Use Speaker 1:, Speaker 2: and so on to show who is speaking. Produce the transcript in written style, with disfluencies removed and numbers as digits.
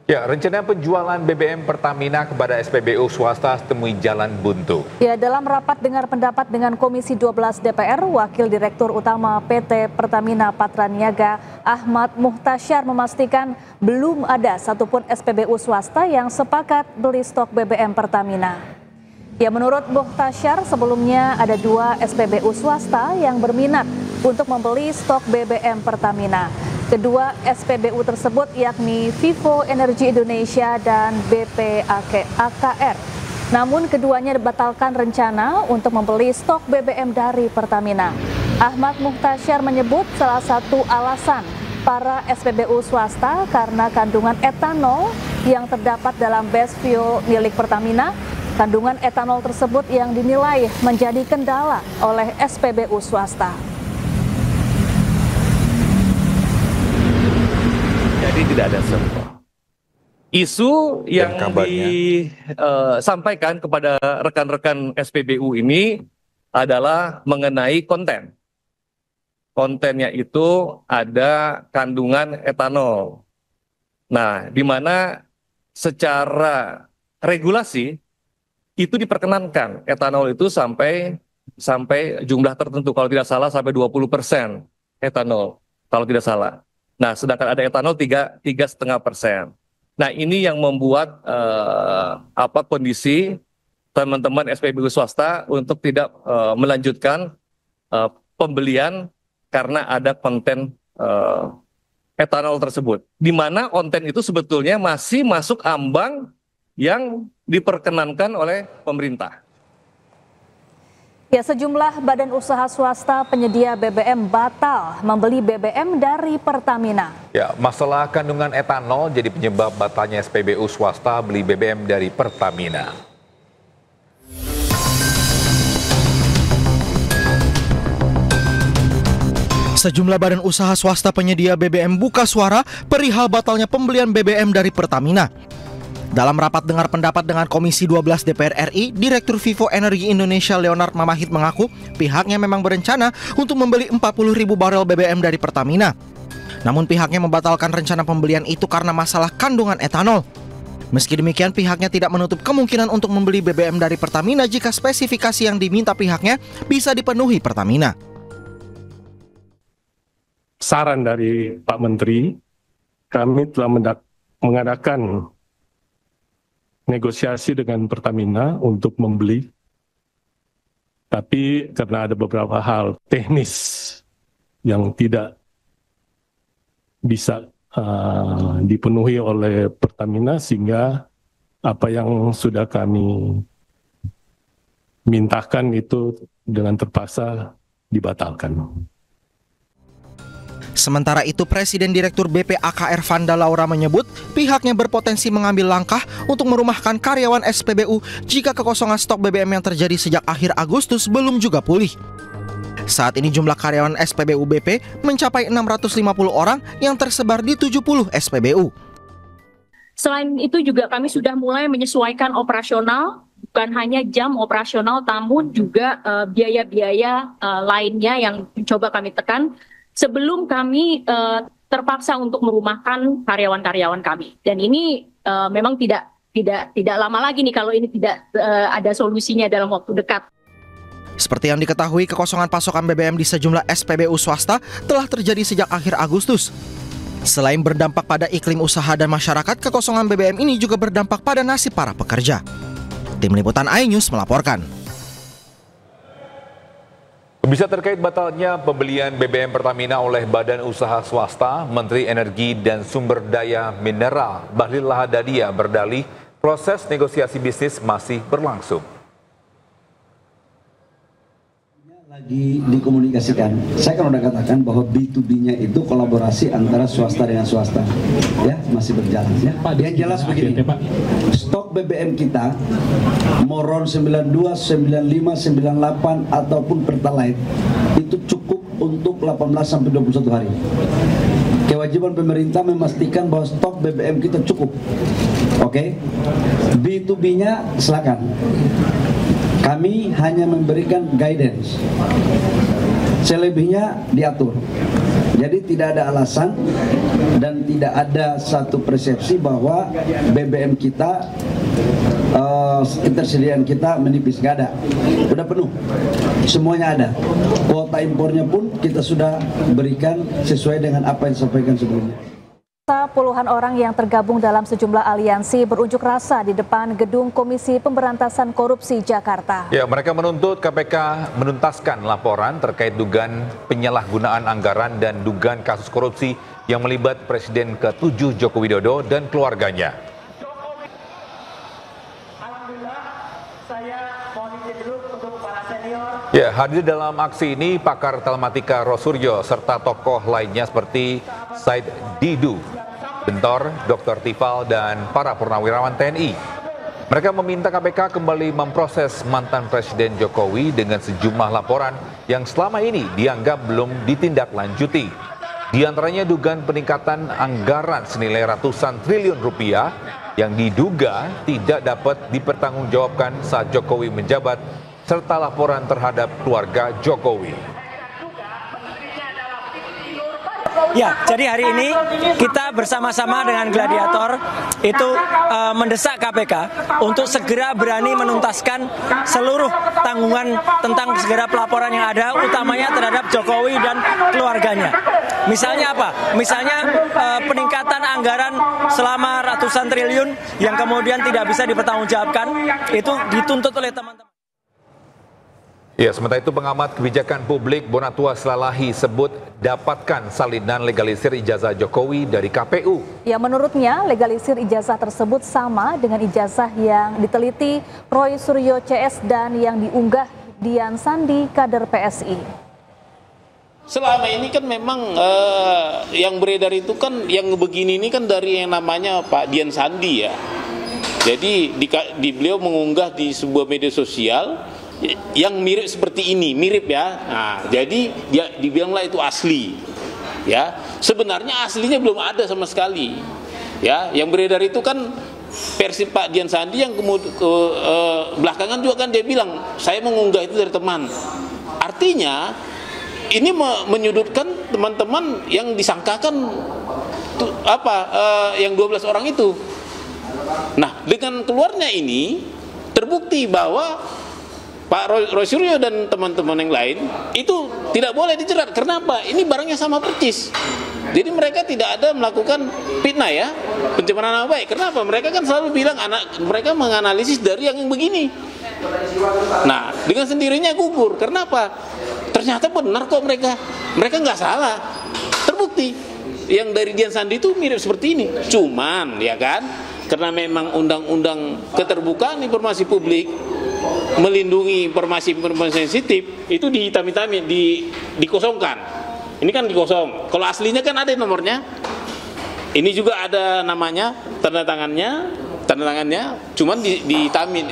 Speaker 1: Ya, rencana penjualan BBM Pertamina kepada SPBU swasta temui jalan buntu.
Speaker 2: Ya, dalam rapat dengar pendapat dengan Komisi 12 DPR, Wakil Direktur Utama PT Pertamina Patraniaga Ahmad Muhtasyar memastikan belum ada satupun SPBU swasta yang sepakat beli stok BBM Pertamina. Ya, menurut Muhtasyar, sebelumnya ada 2 SPBU swasta yang berminat untuk membeli stok BBM Pertamina. Kedua SPBU tersebut yakni Vivo Energy Indonesia dan BPAKR. Namun keduanya dibatalkan rencana untuk membeli stok BBM dari Pertamina. Ahmad Muhtasyar menyebut salah satu alasan para SPBU swasta karena kandungan etanol yang terdapat dalam base fuel milik Pertamina. Kandungan etanol tersebut yang dinilai menjadi kendala oleh SPBU swasta.
Speaker 3: Jadi tidak ada semua. Isu yang disampaikan kepada rekan-rekan SPBU ini adalah mengenai konten. Kontennya itu ada kandungan etanol. Nah, di mana secara regulasi itu diperkenankan etanol itu sampai jumlah tertentu, kalau tidak salah sampai 20% etanol, kalau tidak salah. Nah, sedangkan ada etanol 3,5%. Nah, ini yang membuat kondisi teman-teman SPBU swasta untuk tidak melanjutkan pembelian karena ada konten etanol tersebut. Di mana konten itu sebetulnya masih masuk ambang yang diperkenankan oleh pemerintah.
Speaker 2: Ya, sejumlah badan usaha swasta penyedia BBM batal membeli BBM dari Pertamina.
Speaker 1: Ya, masalah kandungan etanol jadi penyebab batalnya SPBU swasta beli BBM dari Pertamina.
Speaker 4: Sejumlah badan usaha swasta penyedia BBM buka suara perihal batalnya pembelian BBM dari Pertamina. Dalam rapat dengar pendapat dengan Komisi 12 DPR RI, Direktur Vivo Energy Indonesia Leonard Mamahit mengaku pihaknya memang berencana untuk membeli 40.000 barel BBM dari Pertamina. Namun pihaknya membatalkan rencana pembelian itu karena masalah kandungan etanol. Meski demikian, pihaknya tidak menutup kemungkinan untuk membeli BBM dari Pertamina jika spesifikasi yang diminta pihaknya bisa dipenuhi Pertamina.
Speaker 5: Saran dari Pak Menteri, kami telah mengadakan negosiasi dengan Pertamina untuk membeli, tapi karena ada beberapa hal teknis yang tidak bisa dipenuhi oleh Pertamina, sehingga apa yang sudah kami mintakan itu dengan terpaksa dibatalkan.
Speaker 4: Sementara itu, Presiden Direktur BPAKR Vanda Laura menyebut pihaknya berpotensi mengambil langkah untuk merumahkan karyawan SPBU jika kekosongan stok BBM yang terjadi sejak akhir Agustus belum juga pulih. Saat ini jumlah karyawan SPBU BP mencapai 650 orang yang tersebar di 70 SPBU.
Speaker 6: Selain itu juga kami sudah mulai menyesuaikan operasional, bukan hanya jam operasional, namun juga biaya-biaya lainnya yang coba kami tekan sebelum kami terpaksa untuk merumahkan karyawan-karyawan kami. Dan ini memang tidak lama lagi nih kalau ini tidak ada solusinya dalam waktu dekat.
Speaker 4: Seperti yang diketahui, kekosongan pasokan BBM di sejumlah SPBU swasta telah terjadi sejak akhir Agustus. Selain berdampak pada iklim usaha dan masyarakat, kekosongan BBM ini juga berdampak pada nasib para pekerja. Tim Liputan iNews melaporkan.
Speaker 1: Bisa terkait batalnya pembelian BBM Pertamina oleh badan usaha swasta, Menteri Energi dan Sumber Daya Mineral Bahlil Lahadalia berdalih proses negosiasi bisnis masih berlangsung.
Speaker 7: Lagi dikomunikasikan. Saya kan udah katakan bahwa B2B-nya itu kolaborasi antara swasta dengan swasta, ya masih berjalan. Ya. Yang jelas begini, stok BBM kita mau RON 92, 95, 98 ataupun Pertalite itu cukup untuk 18 sampai 21 hari. Kewajiban pemerintah memastikan bahwa stok BBM kita cukup. Oke. B2B-nya silakan. Kami hanya memberikan guidance, selebihnya diatur. Jadi tidak ada alasan dan tidak ada satu persepsi bahwa BBM kita ketersediaan kita menipis, nggak ada, udah penuh, semuanya ada. Kuota impornya pun kita sudah berikan sesuai dengan apa yang disampaikan sebelumnya.
Speaker 2: Puluhan orang yang tergabung dalam sejumlah aliansi berunjuk rasa di depan gedung Komisi Pemberantasan Korupsi Jakarta.
Speaker 1: Ya, mereka menuntut KPK menuntaskan laporan terkait dugaan penyalahgunaan anggaran dan dugaan kasus korupsi yang melibat Presiden ke-7 Joko Widodo dan keluarganya. Ya, hadir dalam aksi ini pakar telematika Rosuryo serta tokoh lainnya seperti Said Didu, Bentor, Dr. Tifal, dan para purnawirawan TNI. Mereka meminta KPK kembali memproses mantan Presiden Jokowi dengan sejumlah laporan yang selama ini dianggap belum ditindaklanjuti. Di antaranya dugaan peningkatan anggaran senilai ratusan triliun rupiah yang diduga tidak dapat dipertanggungjawabkan saat Jokowi menjabat, serta laporan terhadap keluarga Jokowi.
Speaker 8: Ya, jadi hari ini kita bersama-sama dengan Gladiator itu mendesak KPK untuk segera berani menuntaskan seluruh tanggungan tentang segala pelaporan yang ada, utamanya terhadap Jokowi dan keluarganya. Misalnya apa? Misalnya peningkatan anggaran selama ratusan triliun yang kemudian tidak bisa dipertanggungjawabkan, itu dituntut oleh teman-teman.
Speaker 1: Ya, sementara itu pengamat kebijakan publik Bonatua Slalahi sebut dapatkan salinan legalisir ijazah Jokowi dari KPU.
Speaker 2: Ya, menurutnya legalisir ijazah tersebut sama dengan ijazah yang diteliti Roy Suryo CS dan yang diunggah Dian Sandi kader PSI.
Speaker 9: Selama ini kan memang yang beredar itu kan yang begini ini kan dari yang namanya Pak Dian Sandi ya. Jadi beliau mengunggah di sebuah media sosial yang mirip seperti ini, mirip ya. Nah, jadi dia dibilanglah itu asli. Ya, sebenarnya aslinya belum ada sama sekali. Ya, yang beredar itu kan versi Pak Dian Sandi yang belakangan juga kan dia bilang saya mengunggah itu dari teman. Artinya ini menyudutkan teman-teman yang disangkakan yang 12 orang itu. Nah, dengan keluarnya ini terbukti bahwa Pak Roy Suryo dan teman-teman yang lain itu tidak boleh dijerat. Kenapa? Ini barangnya sama persis. Jadi mereka tidak ada melakukan fitnah ya, pencemaran nama baik. Kenapa? Mereka kan selalu bilang mereka menganalisis dari yang begini. Nah, dengan sendirinya gugur. Kenapa? Ternyata benar kok mereka nggak salah. Terbukti yang dari Dian Sandi itu mirip seperti ini. Cuman ya kan, karena memang undang-undang keterbukaan informasi publik melindungi informasi sensitif itu dihitam-hitami, dikosongkan. Ini kan dikosong. Kalau aslinya kan ada nomornya. Ini juga ada namanya, tanda tangannya, cuman dihitamin.